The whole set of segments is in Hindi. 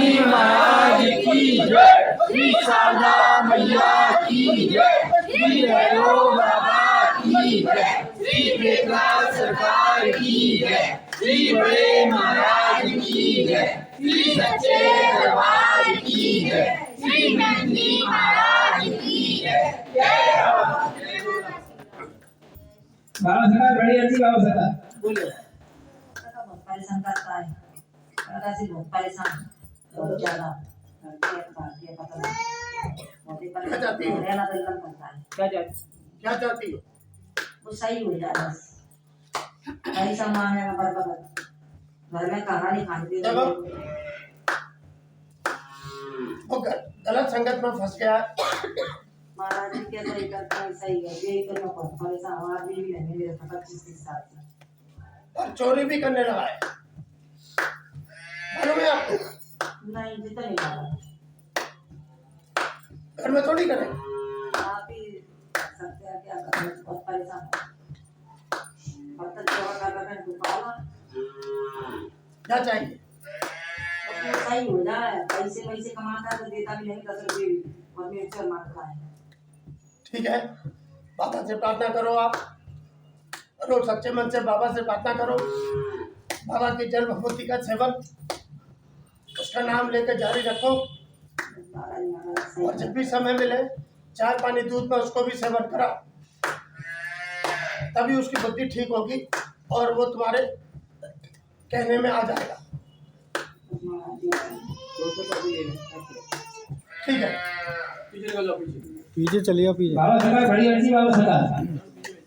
जी महाराज की जय, श्री शारदा मैया की जय, श्री भैरव बाबा की जय, श्री बेतला सरकार की जय, श्री बड़े महाराज की जय, श्री सच्चे दरबार की जय, श्री नंदी महाराज की जय। जय हो। बाबा सरकार बड़ी अच्छी बाबा सरकार बोलो। बहुत परेशान करता है, दादाजी बहुत परेशान, बहुत ज्यादा ये पता नहीं बहुत ही परेशान रहना दिल लग पड़ता है। क्या चाहती हो? वो सही हो जाए बस, पैसा मांगेगा बरबर, घर में कहानी खाती है। वो गलत संगत में फंस गया। महाराज जी क्या सही करता है, सही है, यही करना पड़ता है। पैसा हमारा भी नहीं मेरे 25-30 साल से, और चोरी भी करने लगा है, मालूम है आपको? नहीं जितना नहीं मारा, घर में थोड़ी करें। आप ही सकते हैं, क्या करें, बहुत परेशान है। बर्तन चोरा कर रहे हैं, दुकान क्या चाहिए? तो सही हो जाए, पैसे वैसे कमाता है तो देता भी नहीं 10 रुपये भी, और मिर्च मांगता है। ठीक है, बाबा से प्रार्थना करो आप, रोज सच्चे मन से बाबा से प्रार्थना करो। बाबा की जल भगवती का सेवन, उसका नाम लेकर जारी रखो, और जब भी समय मिले चाय पानी दूध में उसको भी सेवन करा, तभी उसकी बुद्धि ठीक होगी और वो तुम्हारे कहने में आ जाएगा। ठीक है, पीछे चलिए पीछे। बाबा सरकार बड़ी अच्छी बाबा सरकार।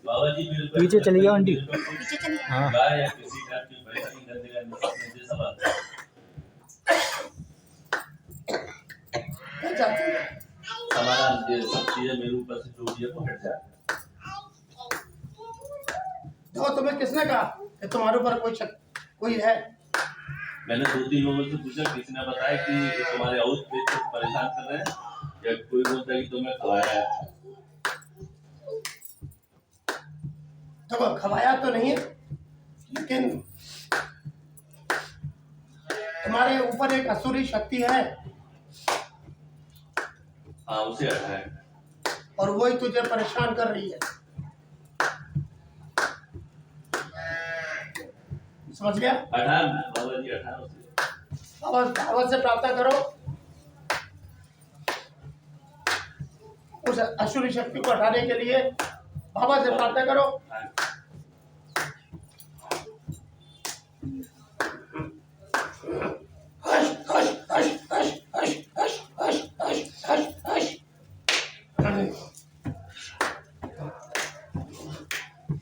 बाबा जी मेरे को पीछे चलिए आंटी। पीछे चलिए। हाँ। गाय या किसी का की परेशानी कर देगा मुझे सब आता है। क्या चाहती हो? समाधान दे सब चीजें मेरे ऊपर से जो भी है वो हट जाए। देखो, तुम्हें किसने कहा कि तुम्हारे ऊपर कोई शक कोई है? मैंने 2-3 लोगों से पूछा, किसी ने बताया कि तुम्हारे हाउस पे तो परेशान कर रहे हैं, या कोई बोलता है कि तुम्हें खवाया है। देखो, खवाया तो नहीं है, लेकिन तुम्हारे ऊपर एक असुरी शक्ति है, हाँ उसे हटाए। और वही तुझे परेशान कर रही है। समझ गया? हटा बाबा जी, हटा उसे। बाबा से प्रार्थना करो, उस असुरी शक्ति को हटाने के लिए बाबा से प्रार्थना करो। Hush hush hush hush hush hush hush hush hush hush.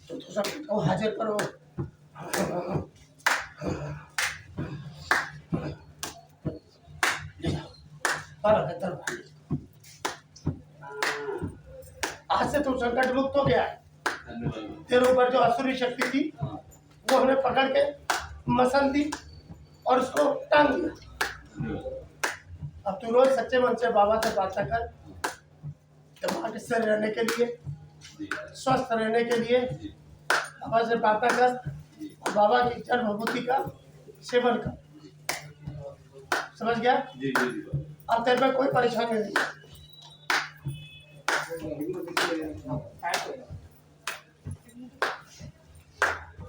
तो सब को हाजिर करो। आज से तू संकट मुक्त हो गया है। तेरे ऊपर जो असुरी शक्ति थी वो हमने पकड़ के मसल दी और उसको टांग दिया। अब तू रोज सच्चे मन से बाबा से प्रार्थना कर, दिमाग स्थिर रहने के लिए, स्वस्थ रहने के लिए बाबा से प्रार्थना कर, और बाबा की जल भभूति का सेवन कर। समझ गया? जी जी जी। अब तेरे पे कोई परेशानी नहीं।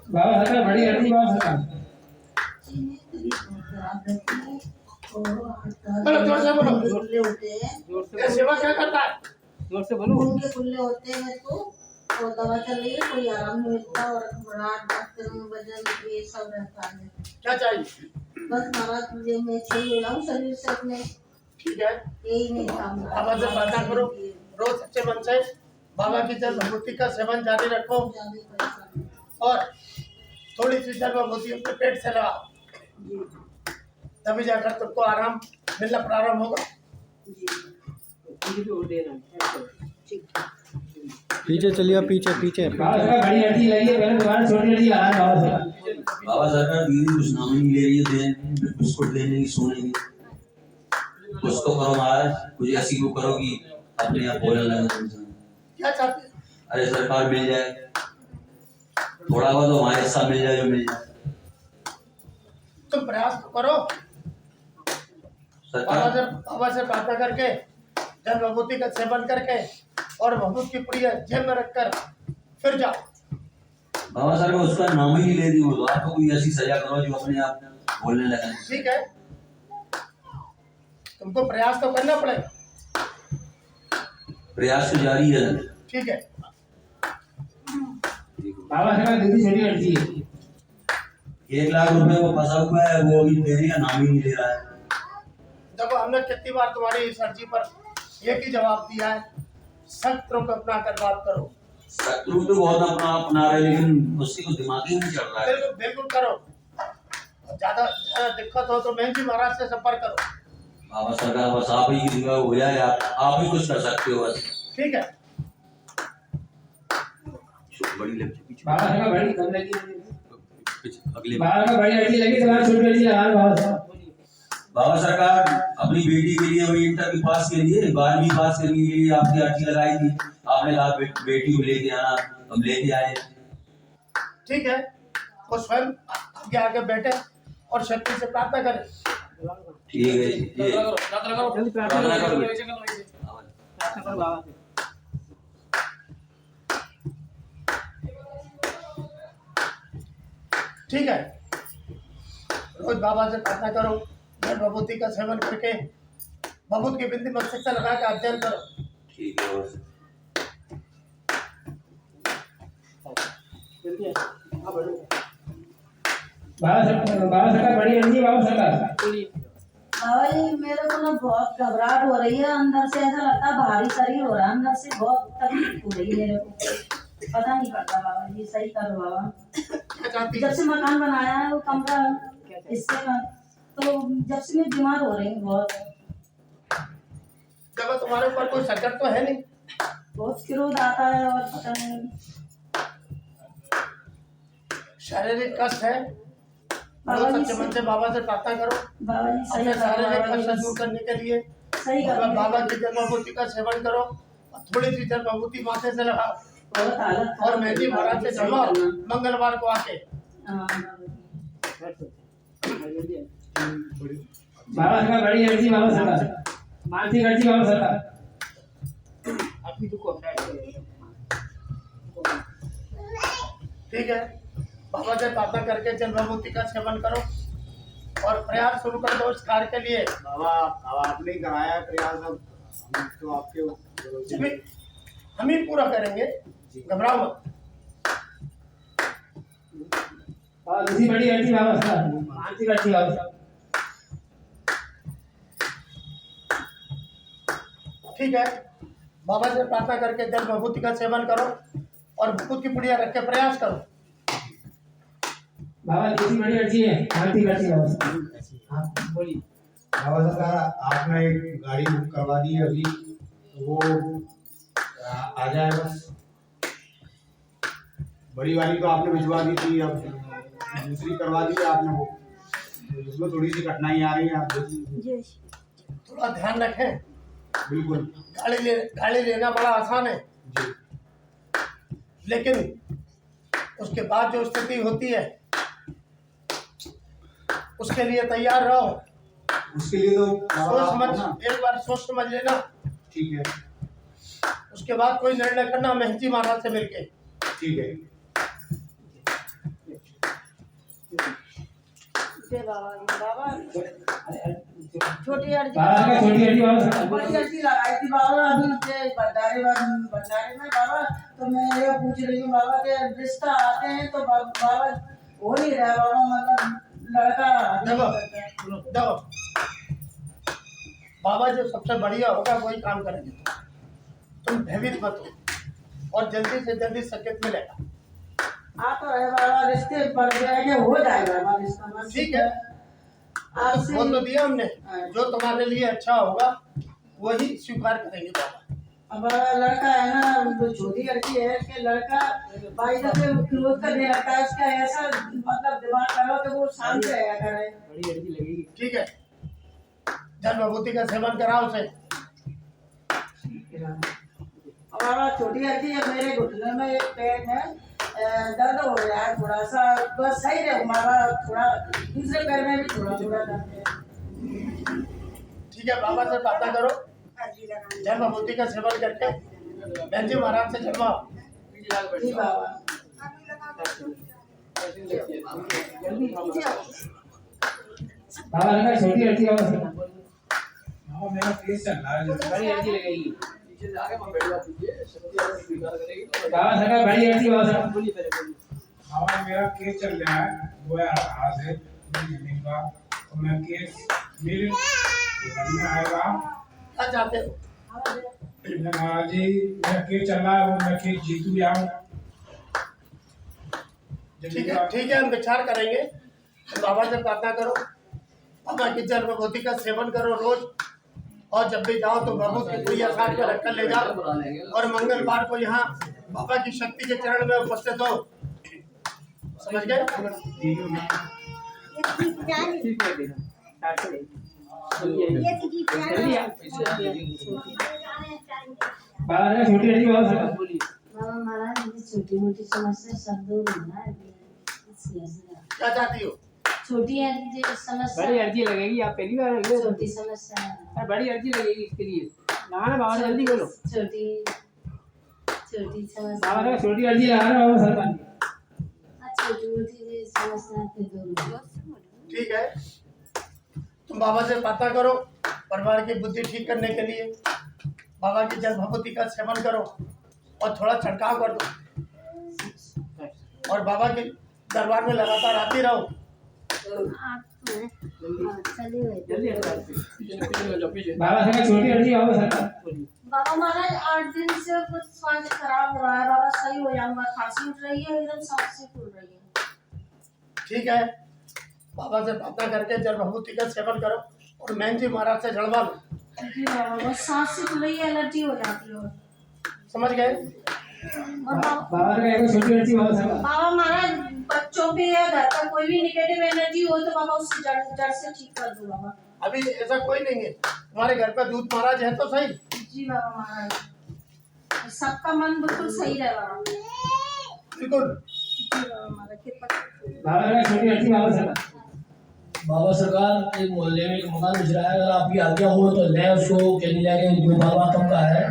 बाबा सरकार बड़ी अच्छी बाबा सरकार। बोलो, जोर से बोलो। खुले होते हैं, ये सेवा क्या करता है? जोर से बोलो। उनके खुले होते हैं तो दवा चल रही है, कोई आराम नहीं मिलता, और रात डॉक्टर में वजन ये सब रहता है। क्या चाहिए? बस महाराज मुझे मैं सही हो जाऊँ शरीर से अपने, ठीक है, यही नहीं काम। बाबा से प्रार्थना करो, रोज सच्चे मन से बाबा की जल भभूति का सेवन जारी रखो, और थोड़ी सी जल भभूति अपने पेट से लगाओ, तभी जाकर तुमको आराम मिलना प्रारंभ होगा। पीछे चलिए पीछे पीछे। बाबा सरकार बड़ी अच्छी लगी है, पहले दुकान छोटी अच्छी लगा है बाबा सरकार। बाबा सरकार दीदी कुछ नाम नहीं ले रही है, बिस्कुट लेने की सोने की, कुछ तो करो महाराज, कुछ ऐसी को करो कि अपने आप बोलने लगे। क्या चाहते हैं? अरे सरकार मिल जाए, थोड़ा बहुत तो हमारे हिस्सा मिल जाए, जो मिल जाए। तुम प्रयास तो करो, सरकार बाबा से प्रार्थना करके जल विभूति का सेवन करके और भभूत की पुड़िया जेब में रखकर फिर जाओ। बाबा साहब उसका नाम ही नहीं ले रही हो, तो आपको कोई ऐसी सजा करो जो अपने आप बोलने लगे। ठीक है, तुमको प्रयास तो करना पड़ेगा। प्रयास तो जारी है। ठीक है, बाबा साहब दीदी छोटी लड़की है। 1 लाख रुपए वो फंसा हुआ है, वो अभी देने का नाम ही नहीं ले रहा है। देखो हमने कितनी बार तुम्हारी इस अर्जी पर एक ही जवाब दिया है, सख्त रुख अपना कर बात करो। शत्रु तो बहुत अपना रहे, लेकिन उसकी को दिमाग ही नहीं चल रहा है। बिल्कुल बिल्कुल करो। ज्यादा दिक्कत हो तो बहन जी महाराज से संपर्क करो। बाबा सरकार बस आप ही की दुआ हो जाए, आप ही कुछ कर सकते हो बस। ठीक है, बड़ी लड़की पीछे बाबा साहब बड़ी कम लगी, अगले बाबा का बड़ी लड़की लगी, तुम्हारी छोटी लड़की लगा लो बाबा साहब। बाबा सरकार अपनी बेटी के लिए वही इंटर की पास के लिए 12वीं पास करने के लिए आपकी अर्जी लगाई थी। आपने कहा बेटी को लेके आना, हम लेके आए। ठीक है, वो स्वयं आगे आगे बैठे और शक्ति से प्रार्थना करें। ठीक है ये प्रार्थना करो ठीक है, रोज बाबा से प्रार्थना करो, जल विभूति का सेवन करके भभूत की बिंदी मस्तक से लगा के अध्ययन करो। ठीक है बस। बाबा साहब बड़ी लड़की बाबा साहब। बाबा जी मेरे को ना बहुत घबराहट हो रही है, अंदर से ऐसा लगता है भारी शरीर हो रहा है, अंदर से बहुत तकलीफ हो रही है मेरे को, पता नहीं पड़ता। बाबा जी सही करो बाबा। क्या चाहती जब है? से मकान बनाया है वो कमरा इससे का, तो जब से मैं बीमार हो रही हूँ बहुत। जब तुम्हारे ऊपर कोई संकट तो है नहीं, बहुत क्रोध आता है और पता नहीं शारीरिक कष्ट है। बाबा जी सच्चे मन से बाबा से प्रार्थना करो बाबा जी सही अपने करो शारीरिक बाबा जी, कष्ट बस दूर करने के लिए। सही करो बाबा की जल विभूति का सेवन करो और थोड़ी सी जल विभूति माथे से लगाओ बहुत हालत और मेहंदी महाराज से सही जमाओ करना। मंगलवार को आके। हाँ, बाबा साहब बड़ी लड़की बाबा साहब, मानसी लड़की बाबा साहब। ठीक है, बाबा से प्रार्थना करके जल विभूति का सेवन करो और प्रयास शुरू कर दो इस कार्य के लिए। बाबा अब आपने ही कराया है प्रयास, अब हम तो आपके भरोसे अभी हम ही पूरा करेंगे, घबराओ मत। और दूसरी बड़ी लड़की बाबा साहब, मानसी लड़की बाबा साहब। ठीक है, बाबा से प्रार्थना करके जल विभूति का सेवन करो और भूत की पुड़िया रख के प्रयास करो। बाबा दूसरी बड़ी लड़की है, मानसी लड़की बाबा साहब। हाँ बोलिए। बाबा सरकार आपने एक गाड़ी बुक करवा दी है अभी, तो वो आ जाए बस। बड़ी वाली तो आपने भिजवा दी थी, अब दूसरी करवा दी है आपने, वो उसमें थोड़ी सी कठिनाई आ रही है। आप थोड़ा ध्यान रखें, बिल्कुल गाड़ी लेना बड़ा आसान है, जी। लेकिन उसके बाद जो स्थिति होती है उसके लिए तैयार रहो। उसके लिए तो सोच बाबा समझ, आप ना, एक बार सोच समझ लेना, ठीक है उसके बाद कोई निर्णय करना मेहंदी महाराज से मिलके। ठीक है। बाबा छोटी अर्जी बाबा का छोटी लड़की बाबा साहब। बड़ी अर्जी लगाई थी बाबा अभी से भंडारे में बाबा, तो मैं ये पूछ रही हूँ बाबा के रिश्ता आते हैं तो बाबा हो नहीं रहा बाबा, मतलब लड़का देखो बाबा जो सबसे बढ़िया होगा वही काम करेंगे, तुम भयभीत मत हो और जल्दी से जल्दी संकेत मिलेगा। आ तो है बाबा, रिश्ते पर जाएंगे हो जाएगा बाबा रिश्ता बस। ठीक है, आपसे बोल तो दिया हमने, जो तुम्हारे लिए अच्छा होगा वही स्वीकार करेंगे बाबा। अब लड़का है ना, जो छोटी लड़की है कि लड़का भाई जब से क्लोज करने लगता है, इसका ऐसा मतलब दिमाग करो कि वो शांत रहेगा करे। बड़ी लड़की लगेगी। ठीक है, जल विभूति का सेवन कराओ उसे। अब बाबा छोटी लड़की है, मेरे घुटने में एक पेट में दर्द हो गया है थोड़ा सा, बस सही रहे हमारा, थोड़ा दूसरे पैर में भी थोड़ा थोड़ा दर्द है। ठीक है, बाबा से प्रार्थना करो, जल भभूति का सेवन करके बहन जी महाराज से जलवाओ। जी बाबा। बाबा लगा छोटी अर्जी बाबा हाँ मेरा केस चल रहा है। बड़ी अर्जी लगेगी बाबा लगा बड़ी अर्जी बाबा बोलिए पहले बोलिए। हाँ मेरा केस चल रहा है 2018 से मेरी जमीन का, तो मैं केस मेरे घर में आएगा। क्या चाहते हो? महाराज जी मेरा केस चल रहा है, वो मैं केस जीतू भी आऊँ। ठीक है, हम विचार करेंगे। तो बाबा से प्रार्थना करो, बाबा की जल भभूति का सेवन करो रोज, और जब भी जाओ तो बाबू की पूरी साथ में रखकर ले जाओ, और मंगलवार को यहाँ बाबा की शक्ति के चरण में उपस्थित हो। समझ गए? बाबा लगा छोटी अर्जी बाबा बोलिए। बाबा महाराज मुझे छोटी मोटी समस्या सब दूर होना है। क्या चाहती हो? छोटी समस्या, बड़ी अर्जी लगेगी, आप पहली बार लगे छोटी समस्या, अरे बड़ी अर्जी लगेगी इसके लिए लगाना बाबा जल्दी बोलो। छोटी समस्या, बाबा लगा छोटी अर्जी लगाना बाबा सरकार छोटी मोटी समस्या के दूर हो। ठीक है, तुम बाबा से प्रार्थना करो परिवार की बुद्धि ठीक करने के लिए। बाबा की जल भभूति का सेवन करो और थोड़ा छिड़काव कर दो, और बाबा के दरबार में लगातार आती रहो। बाबा लगा छोटी अर्जी बाबा सरकार बोलिए। बाबा महाराज 8 दिन से कुछ स्वास्थ्य खराब हो रहा है, बाबा सही हो जाऊंगा, खांसी उठ रही है, एकदम सांस से फूल रही है। ठीक है, बाबा से प्रार्थना करके जल भभूति का सेवन करो, और मैन जी महाराज से जलवा लो। जी बाबा, बस सांस से फूल रही है, एलर्जी हो जाती है। समझ गए? और बाबा लगा छोटी अर्जी बाबा सरकार। बाबा महाराज बच्चों पे या घर का कोई भी निगेटिव एनर्जी हो तो बाबा उससे जड़ से ठीक कर दो बाबा। अभी ऐसा कोई नहीं है, तुम्हारे घर पे दूध महाराज है तो सही। जी बाबा महाराज, सबका मन बिल्कुल सही रहे बाबा। बिल्कुल। जी बाबा महाराज, कृपा करो। बाबा लगा छोटी अर्जी बाबा सरकार। बाबा सरकार एक मोहल्ले में एक मकान बिछ रहा है, अगर आपकी आज्ञा हो तो ले उसको कहने जाके जो बाबा कम का है,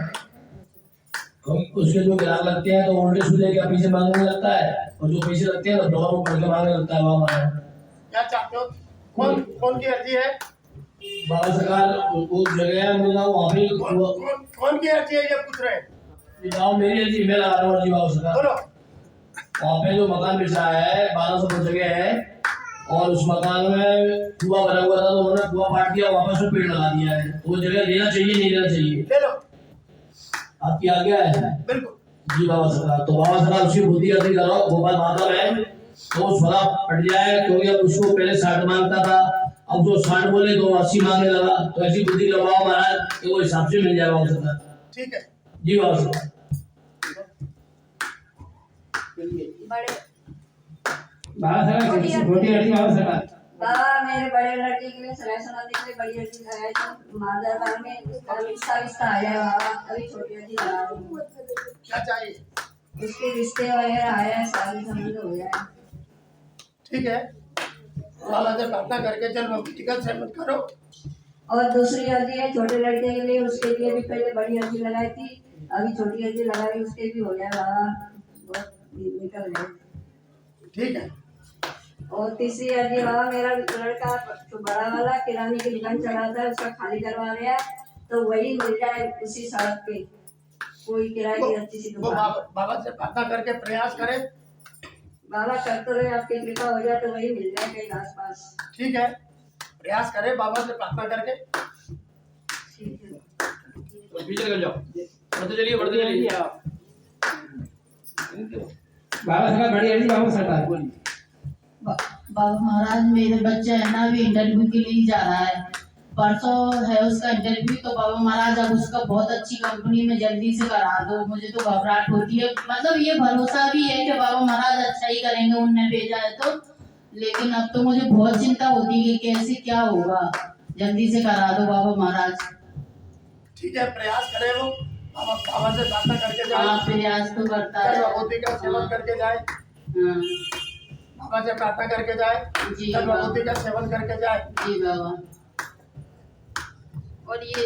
उसके जो ग्राहक लगते हैं तो उल्टे सीधे क्या पीछे मांगने लगता है, और जो पीछे लगते हैं तो डोर ऊपर के मांगने लगता है बाबा। क्या चाहते हो? कौन की अर्जी है? बाबा सरकार वो जगह है मिला वहाँ पे कौन की अर्जी है ये पूछ रहे हैं? गाँव मेरी अर्जी मैं लगा रहा हूँ अर्जी बाबा सरकार। बोलो। वहाँ पे जो मकान बिछ रहा है 1200 फुट जगह है, और उस मकान में कुआं बना हुआ था तो उन्होंने कुआं फाड़ दिया, वापस में पेड़ लगा दिया है। तो वो जगह लेना चाहिए नहीं लेना चाहिए? ले लो। आपकी आज्ञा है? बिल्कुल। जी बाबा सरकार। तो बाबा सरकार उसकी बुद्धि अर्जी करो, गोपाल माता है तो थोड़ा पट जाए, क्योंकि अब उसको पहले 60 मांगता था, अब जो 60 बोले तो 80 मांगने लगा। तो ऐसी बुद्धि लगाओ महाराज कि वो हिसाब से मिल जाएगा बाबा सरकार। ठीक है। जी बाबा सरकार। बड़े बाबा लगा छोटी अर्जी बाबा सरकार। बाबा मेरे बड़े लड़के के लिए सलाह सुना देने बड़ी अर्जी लगाई तो मादरबार में रिश्ता आया है बाबा, अभी छोटी अर्जी लगा रही हूँ। क्या चाहिए? उसके रिश्ते वगैरह आया है, शादी संबंध हो गया है। ठीक है, बाबा से प्रार्थना करके जल भभूति का सेवन करो। और दूसरी अर्जी है छोटे लड़के के लिए, उसके लिए भी पहले बड़ी अर्जी लगाई थी, अभी छोटी अर्जी लगाई, उसके भी हो गया बाबा, बहुत निकल गए। ठीक है। और तीसरी अर्जी बाबा, मेरा लड़का जो बड़ा वाला किराने की दुकान चलाता है उसका खाली करवा रहा है, तो वही मिल जाए उसी सड़क पे कोई किराए की अच्छी सी वो दुकान। बाबा से प्रार्थना करके प्रयास करें। बाबा करते रहे, आपकी कृपा हो जाए तो वही मिल जाए कहीं आस पास। ठीक है, प्रयास करें बाबा से प्रार्थना करके। ठीक है। पीछे कर जाओ, बढ़ते चलिए आप। बाबा सरकार बड़ी अर्जी बाबा सरकार बोलिए। बाबा महाराज मेरे बच्चा है ना अभी इंटरव्यू के लिए जा रहा है, परसों है उसका इंटरव्यू, तो बाबा महाराज अब उसका बहुत अच्छी कंपनी में जल्दी से करा दो, मुझे तो घबराहट होती है, मतलब ये भरोसा भी है कि बाबा महाराज अच्छा ही करेंगे, उनने भेजा है तो, लेकिन अब तो मुझे बहुत चिंता होती है कि कैसे क्या होगा, जल्दी से करा दो बाबा महाराज। ठीक है, प्रयास करें वो बाबा से प्रार्थना करके जाए। हाँ प्रयास तो करता है। भगवती का सेवन करके जाए, हाँ बाबा से प्रार्थना करके जाए, जी भगवती का सेवन करके जाए। जी बाबा। और ये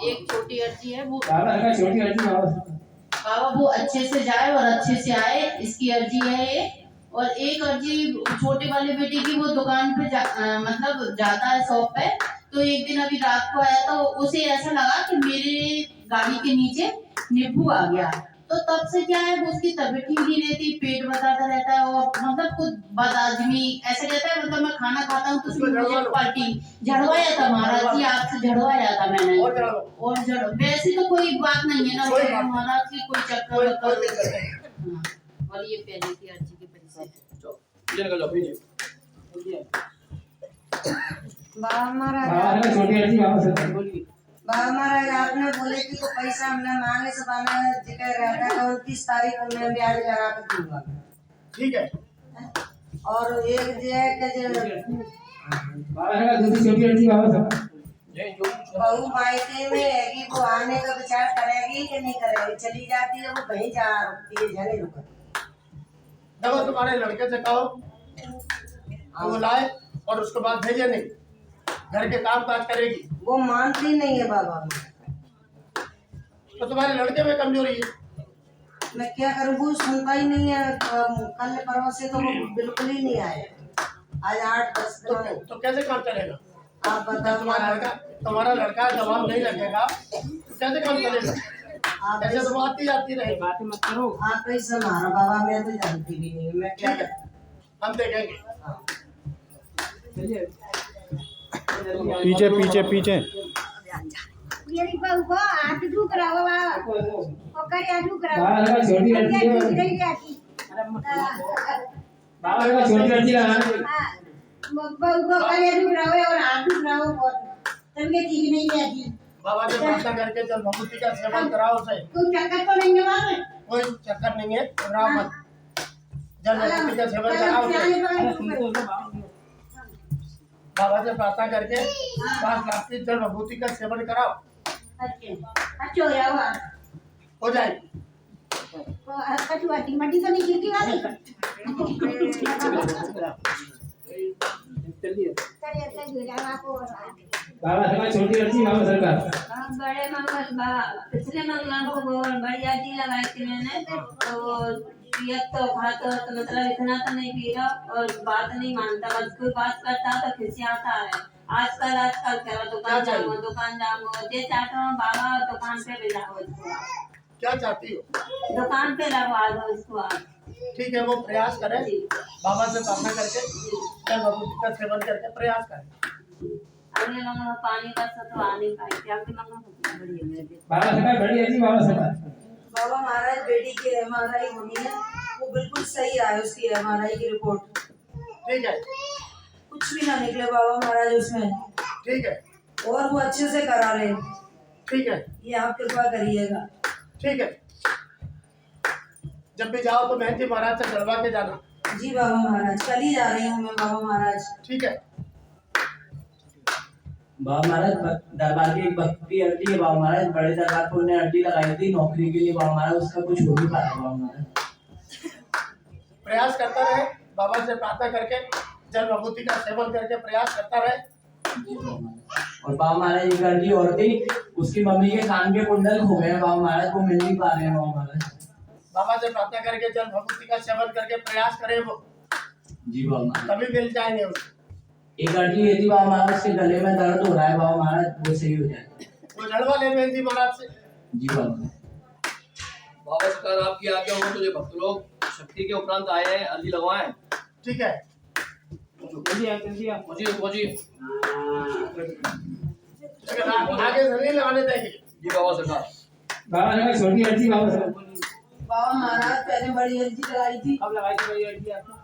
एक छोटी अर्जी है वो बाबा सरकार छोटी अर्जी बाबा सरकार। बाबा वो अच्छे से जाए और अच्छे से आए, इसकी अर्जी है ये। और एक अर्जी छोटे वाले बेटे की, वो दुकान पे मतलब जाता है शॉप पे, तो एक दिन अभी रात को आया तो उसे ऐसा लगा कि मेरे गाड़ी के नीचे नींबू आ गया। तो तब से क्या है, वो उसकी तबीयत ठीक नहीं रहती, पेट बताता रहता है और मतलब कुछ बदहजमी ऐसे रहता है। मतलब मैं खाना खाता हूँ तो उसमें मुझे पलटी झड़वाया था महाराज जी, आपसे झड़वाया था मैंने। और वैसे तो कोई बात नहीं है ना महाराज की, कोई चक्कर वक्कर। और ये पहले की अर्जी के पैसे बाबा महाराज, बाबा सरकार छोटी अर्जी बाबा सरकार। बाबा महाराज आपने बोले कि तो पैसा हमने मांगे से बना जगह रहता है और 30 तारीख को मैं ब्याज लगा के दूंगा। ठीक है। और एक जो है कि बाबा सरकार दूसरी छोटी अर्जी बाबा सरकार। बहू मायके में है, वो आने का विचार करेगी कि नहीं करेगी, चली जाती है वो कहीं जा रुकती है, जाने रुका। देखो तुम्हारे लड़के से कहो वो लाए और उसके बाद भेजे नहीं, घर के काम काज करेगी। वो मानती नहीं है बाबा। तो तुम्हारे लड़के में कमजोरी है। मैं क्या करूँ, वो सुनता ही नहीं है। कल परवा से तो वो बिल्कुल ही नहीं आए, आज 8-10 दिन। तो कैसे काम चलेगा? आप बताओ। तुम्हारा लड़का जवाब नहीं रखेगा तो कैसे काम चलेगा? ऐसे तो आती जाती रहेगी। बातें मत करो। आप कैसे मारो बाबा, मैं तो जानती भी नहीं, मैं क्या ठीक है, हम देखेंगे। चलिए पीछे पीछे पीछे मेरी बहू को हाथ झुक रहा हो बाबा, ओकर या झुक रहा बाबा सरकार छोटी अर्जी है। नहीं जाती। बाबा सरकार छोटी अर्जी लगा। बहू को ओकर या झुक रहा हो और हाथ झुक रहा हो, बहुत तबीयत ठीक नहीं रहती। बाबा से प्रार्थना करके जल भगवती का सेवन कराओ उसे। कोई चक्कर तो नहीं है बाबा? कोई चक्कर नहीं है, घबराओ मत। जल भगवती का सेवन कराओ उसे। बाबा से प्रार्थना करके 5 लाख की जल भगवती का सेवन कराओ, अच्छा हो जाओ, हो जाएगी। कचुआती मट्टी तो नहीं गिरती वाली। चलिए चलिए चलिए जाओ आपको। बाबा सरकार छोटी अर्जी बाबा सरकार। बड़े मंगल बाबा, पिछले मंगल को बहुत बढ़िया दी लगाई थी मैंने, तो पियत तो खाता तो मतलब इतना तो नहीं पी रहा और बात नहीं मानता, बस कोई बात करता तो खिसियाता है। आजकल क्या दुकान जाऊंगा जे चाहता हूँ बाबा, दुकान पे भिजाओ इसको, क्या चाहती हो? दुकान पे लगवा दो इसको आप। ठीक है, वो प्रयास करें, बाबा से प्रार्थना करके जल भगवती का सेवन करके प्रयास करें। अगले मंगल पानी का तो आ नहीं पाई थी, अगले मंगल बढ़िया मेरे। बाबा सरकार बड़ी अर्जी बाबा सरकार। बाबा महाराज बेटी की MRI होनी है, वो बिल्कुल सही आए उसकी MRI की रिपोर्ट, ठीक है, कुछ भी ना निकले बाबा महाराज उसमें, ठीक है, और वो अच्छे से करा रहे। ठीक है, ये आप कृपा करिएगा। ठीक है। जब भी जाओ तो बहन जी महाराज से चढ़वा के जाना। जी बाबा महाराज, कल ही जा रही हूँ मैं बाबा महाराज। ठीक है। बाबा महाराज दरबार की एक भक्ति अर्जी है बाबा महाराज, बड़े दरबार पर उन्हें अर्जी लगाई थी नौकरी के लिए बाबा महाराज, उसका कुछ हो नहीं पाया बाबा महाराज। प्रयास करता रहे, बाबा से प्रार्थना करके जल भगवती का सेवन करके प्रयास करता रहे। और बाबा महाराज एक अर्जी और थी, उसकी मम्मी के कान के कुंडल हो गए बाबा महाराज, वो मिल नहीं पा रहे हैं बाबा महाराज। बाबा से प्रार्थना करके जल भगवती का सेवन करके प्रयास करें, वो जी बाबा महाराज। तभी मिल जाएंगे उसे। एक अर्जी ये थी बाबा महाराज, उसके गले में दर्द हो रहा है बाबा महाराज, वो सही हो जाए। वो लड़वा ले बहन जी महाराज से। जी बाबा। बाबा सरकार आपकी आज्ञा हो तो ये भक्त लोग शक्ति के उपरांत आए हैं, अर्जी लगवाएं। ठीक है, पहुंचिए पहुंचिए। आगे से नहीं लगाने देंगे। जी बाबा सरकार। बाबा सरकार छोटी अर्जी बाबा सरकार। बाबा महाराज पहले बड़ी अर्जी लगाई थी, अब लगाई थी बड़ी अर्जी आपने?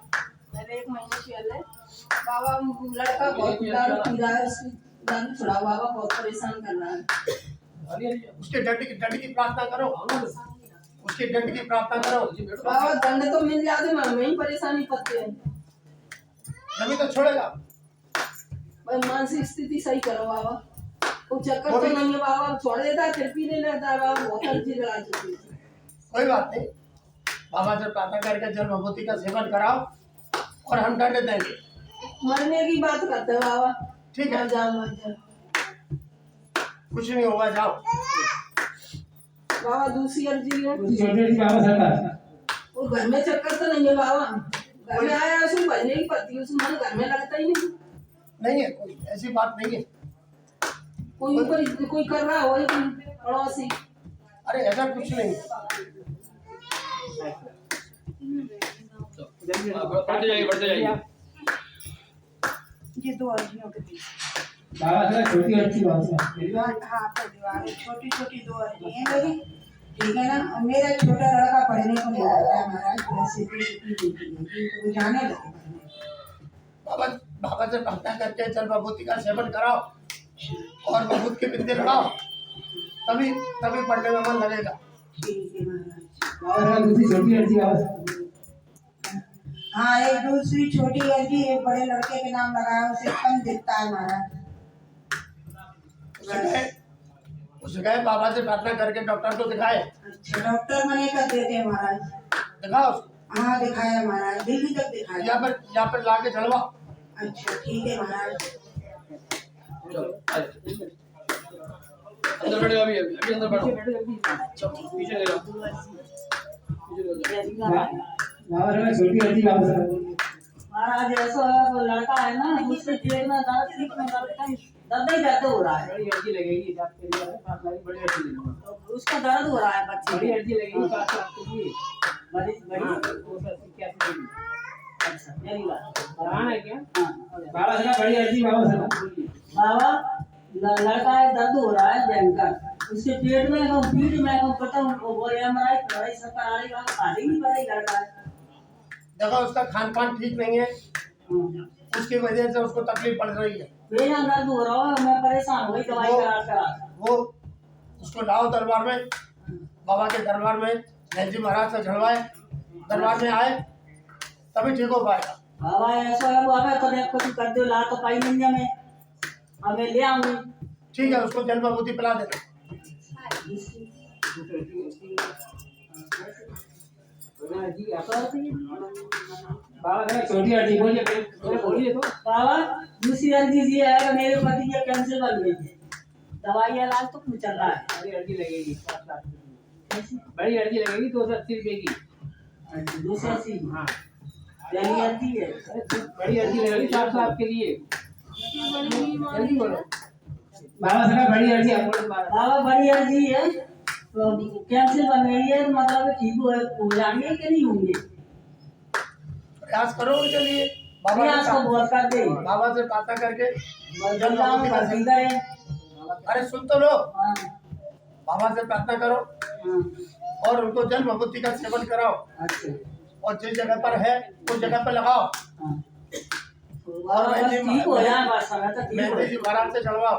पहले 1 महीने पहले। बाबा लड़का बहुत दारू पी रहा है, उसकी दारू छुड़ाओ बाबा, बहुत परेशान कर रहा है। उसके दंड की प्रार्थना करो, उसके दंड की प्रार्थना करो। बाबा दंड तो मिल जाते, मैं वही परेशानी पड़ते हैं। तभी तो छोड़ेगा। मानसिक स्थिति सही करो बाबा, वो चक्कर तो नहीं है बाबा, छोड़ देता है फिर पीने लगता है बाबा, बहुत अर्जी लगा चुकी है। कोई बात नहीं, बाबा से प्रार्थना करके जल भगवती का सेवन कराओ और हम दंड देंगे। मरने की बात करते हैं बाबा। ठीक है, मर जाओ मर जाओ। कुछ नहीं होगा, जाओ। बाबा दूसरी अर्जी है, छोटी अर्जी बाबा सरकार। वो घर में चक्कर तो नहीं है बाबा, घर में आया उसको भजने की पड़ती, उसको मन घर में लगता ही नहीं। नहीं है, कोई ऐसी बात नहीं है। कोई ऊपर कोई कर रहा हो, कोई पड़ोसी। अरे ऐसा कुछ नहीं। बढ़ते जाइए। ये 2 अर्जियों के बीच। बाबा सरकार छोटी अर्जी बाबा सरकार। हाँ परिवार में छोटी छोटी 2 अर्जी हैं मेरी, ठीक है ना। मेरा छोटा लड़का पढ़ने को नहीं आता है महाराज, वैसे भी जाने लगे। बाबा से प्रार्थना करके जल विभूति का सेवन कराओ और विभूति के बिंदे लगाओ, तभी पढ़ने में मन लगेगा। ठीक है महाराज। बाबा सरकार दूसरी छोटी अर्जी बाबा सरकार। हाँ एक दूसरी छोटी अर्जी, एक बड़े लड़के के नाम लगाया, उसे कम दिखता है महाराज। उसे गए बाबा से प्रार्थना करके डॉक्टर को दिखाए। अच्छा डॉक्टर मने कर देते हैं महाराज। दिखाओ उसको। हाँ दिखाया महाराज, दिल्ली तक दिखाया। यहाँ पर लाके चढ़वाओ। अच्छा ठीक है महाराज। अंदर बैठो, अभी अंदर बैठो। पीछे ले लो। बाबा सरकार छोटी अर्जी बाबा सरकार। महाराज ऐसा है, वो लड़का है ना, उसके पेट में दर्द ही दर्द हो रहा है। बड़ी अर्जी लगेगी आपके लिए, बड़ी अर्जी लगेगी। उसका दर्द हो रहा है बच्चे बड़ी अर्जी लगेगी आपके लिए। बड़ी अच्छा मेरी बात कराना है क्या? बाबा सरकार बड़ी अर्जी बाबा सरकार। बाबा लड़का है, दर्द हो रहा है भयंकर, उसके पेट में पीठ में पता वो एमआरआई लड़ाई सब करा रही, खाली नहीं पड़ा लड़का है। देखो उसका खान पान ठीक नहीं है, उसकी वजह से उसको तकलीफ पड़ रही है। मेरा दर्द हो रहा है, मैं परेशान हो गई दवाई करा। वो उसको लाओ दरबार में, बाबा के दरबार में, जैन जी महाराज से झड़वाए, दरबार में आए तभी ठीक हो पाएगा। बाबा ऐसा है, वो हमें तो कुछ कर दो, ला तो पाई नहीं में, हमें ले आऊंगी। ठीक है, उसको जल विभूति पिला देना। बाबा सरकार छोटी अर्जी बोलिए, बोलिए तो। बाबा दूसरी अर्जी ये है, मेरे पति की कैंसर बन गई है, दवाई इलाज तो कुछ चल रहा है। बड़ी अर्जी लगेगी 7 लाख। बड़ी अर्जी लगेगी 280 रुपए की। 280? हाँ पहली अर्जी है। बड़ी अर्जी लगेगी 7 लाख के लिए। जल्दी बोलो। बाबा सरकार बड़ी अर्जी आप बोलो। बाबा बड़ी अर्जी है, तो कैंसर बन गई है, तो मतलब ठीक हो जाएंगे कि नहीं होंगे? प्रयास करो उनके लिए। बाबा प्रयास तो बहुत करते हैं। बाबा से प्रार्थना करके जल गंगा में विभूति का भर्ती सेवन। करें। अरे सुन तो लो, हाँ बाबा से प्रार्थना करो हाँ। और उनको जल विभूति का सेवन कराओ, अच्छा और जिस जगह पर है उस जगह पर लगाओ, हाँ। और बस ठीक हो जाए, बस समय तो ठीक हो मेहंदी जी महाराज से चढ़वाओ।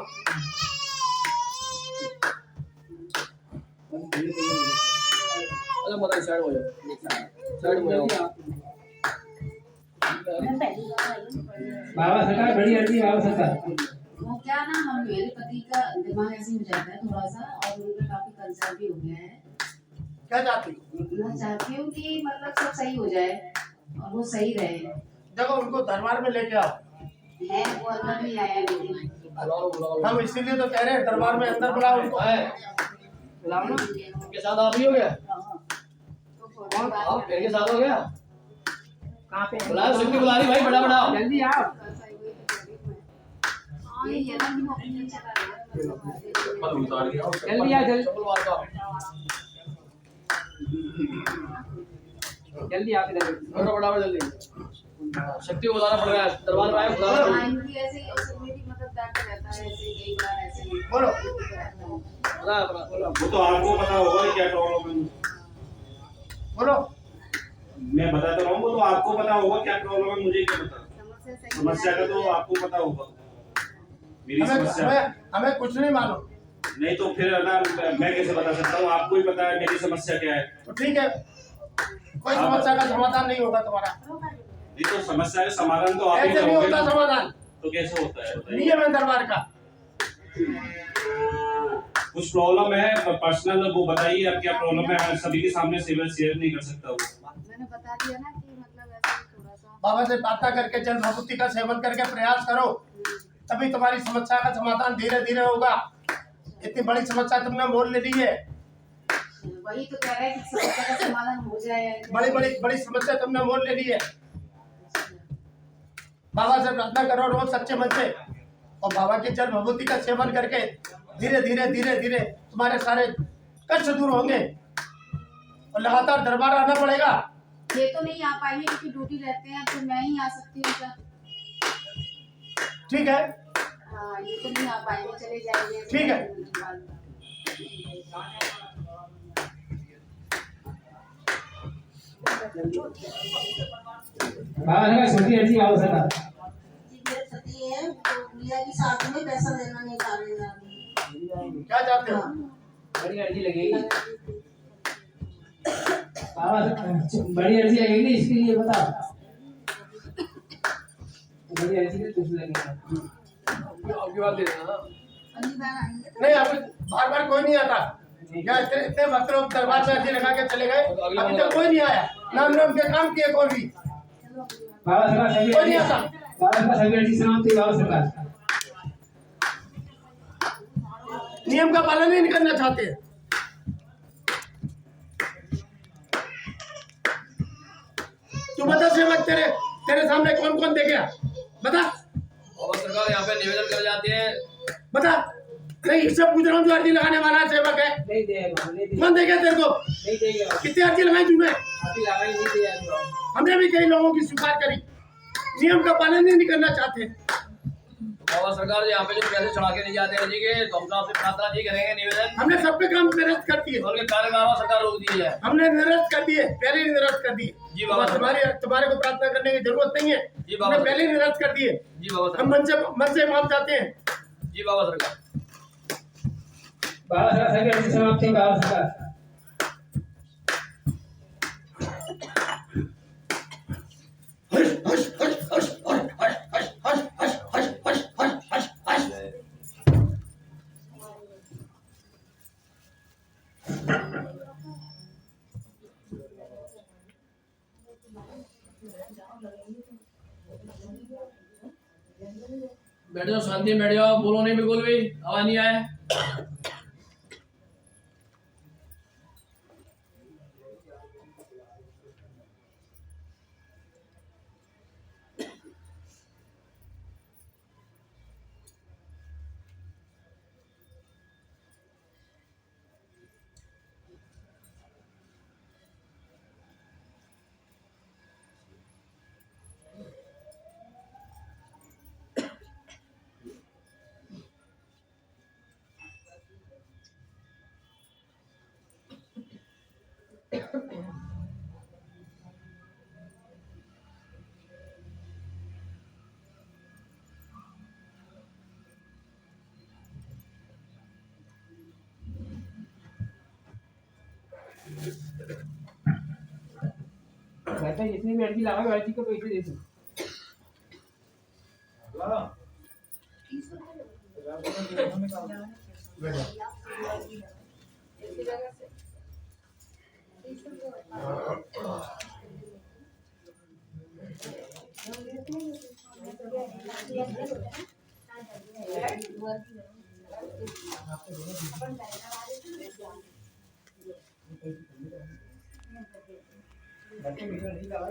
अरे मतलब साइड हो जाओ, साइड हो जाओ। बाबा सरकार बड़ी अर्जी बाबा सरकार। वो क्या ना, हम मेरे पति का दिमाग ऐसे हो जाता है थोड़ा सा, और उनका काफी कंसर्न भी हो गया है। क्या चाहती हो? मैं चाहती हूँ कि मतलब सब सही हो जाए और वो सही रहे। देखो उनको दरबार में लेके आओ। है वो अंदर नहीं आया लेकिन। हम इसीलिए तो कह रहे हैं दरबार में अंदर बुलाओ उनको। बुलाओ ना, उनके साथ आप ही हो गया। कौन आप मेरे साथ हो गया? कहाँ पे बुलाओ, सिक्की बुला रही भाई, बड़ा बढ़ाओ जल्दी आओ। जल्दी आ, जल्दी आप इधर बड़ा बड़ा जल्दी। शक्ति को बुलाना पड़ रहा है, दरबार में आए बुलाओ। इनकी ऐसे ही औसत में भी मतलब डरता रहता है, ऐसे कई बार ऐसे ही। बोलो वो तो आपको पता होगा कि क्या प्रॉब्लम है। बोलो। मैं बताता रहा हूँ, वो तो आपको पता होगा क्या प्रॉब्लम है, मुझे क्या पता। समस्या का तो आपको पता होगा। मेरी समस्या हमें कुछ नहीं मालूम। नहीं तो फिर ना मैं कैसे बता सकता हूँ? आपको ही पता है मेरी समस्या क्या है। तो ठीक है, कोई समस्या का समाधान नहीं होगा तुम्हारा। नहीं तो समस्या का समाधान तो आप ही ऐसे नहीं करोगे होता ना। समाधान। तो कैसे होता है बताइए? नियम है दरबार का। कुछ प्रॉब्लम है पर्सनल, वो बताइए अब क्या प्रॉब्लम है। मैं सभी के सामने शेयर नहीं कर सकता हूँ। मैंने बता दिया ना कि मतलब ऐसे थोड़ा सा। बाबा से प्रार्थना करके जल विभूति का सेवन करके प्रयास करो, तभी तुम्हारी समस्या का समाधान धीरे धीरे होगा। इतनी बड़ी समस्या तुमने मोल ले ली है, वही तो कह रहे हैं कि समस्या का समाधान हो जाए। बड़ी समस्या तुमने मोल ले ली है। बाबा से प्रार्थना करो रोज सच्चे मन से, और बाबा की जल भभूति का सेवन करके धीरे धीरे धीरे धीरे तुम्हारे सारे कष्ट दूर होंगे, और लगातार दरबार आना पड़ेगा। ये तो नहीं आ पाएंगे क्योंकि ड्यूटी रहते हैं, तो मैं ही आ सकती हूँ क्या? ठीक है, हाँ, ये तो नहीं आ पाएंगे, चले जाएंगे। ठीक है। छोटी अर्जी बाबा सरकार। मेरे पति है तो मियाँ की शादी में पैसा देना नहीं चाह रहे हैं। क्या चाहते हो? बड़ी अर्जी लगेगी बाबा, बड़ी अर्जी लगेगी इसके लिए बता। बड़ी अर्जी में कुछ लगेगा, आपकी बात दे देना। नहीं, अब बार बार कोई नहीं आता। क्या इतने वक्त लोग दरबार से अर्जी लगा के चले गए, अभी तक कोई नहीं आया। नाम नाम के काम किए कोई भी, बाबा सरकार कोई नहीं आता। बाबा सरकार सभी अर्जी समाप्त हुई। बाबा सरकार नियम का पालन नहीं करना चाहते हैं। तू बता सेवक, तेरे सामने कौन कौन दे गया, बता। बाबा सरकार यहाँ पे निवेदन कर जाते हैं। बता। नहीं, इससे पूछ रहा हूँ जो अर्जी लगाने वाला सेवक है। नहीं देगा, कौन देगा तेरे को? नहीं देगा। कितनी अर्जी लगाई तूने? अभी लगाई नहीं देगा। हमने भी कई लोगों की स्वीकार करी, नियम का पालन नहीं करना चाहते। बाबा सरकार यहाँ पे जो पैसे चढ़ा के नहीं जाते हैं जी के, तो हम तो आपसे प्रार्थना जी करेंगे निवेदन। हमने सब पे काम निरस्त कर दिए, उनके कार्य बाबा सरकार रोक दी है। हमने निरस्त कर दिए, पहले ही निरस्त कर दिए जी बाबा। तुम्हारे को प्रार्थना करने की जरूरत नहीं है जी बाबा। हमने पहले ही निरस्त कर दिए। जी बाबा हम मन से माफ चाहते हैं। जी बाबा सरकार। बाबा सरकार सभी अर्जी समाप्त हुई। बाबा सरकार बैठ जाओ, शांति में बैठ जाओ, बोलो नहीं, बिल्कुल भी आवाज नहीं आए। कहता है जितनी भी अर्जी लगाओ अर्जी को पैसे दे दो।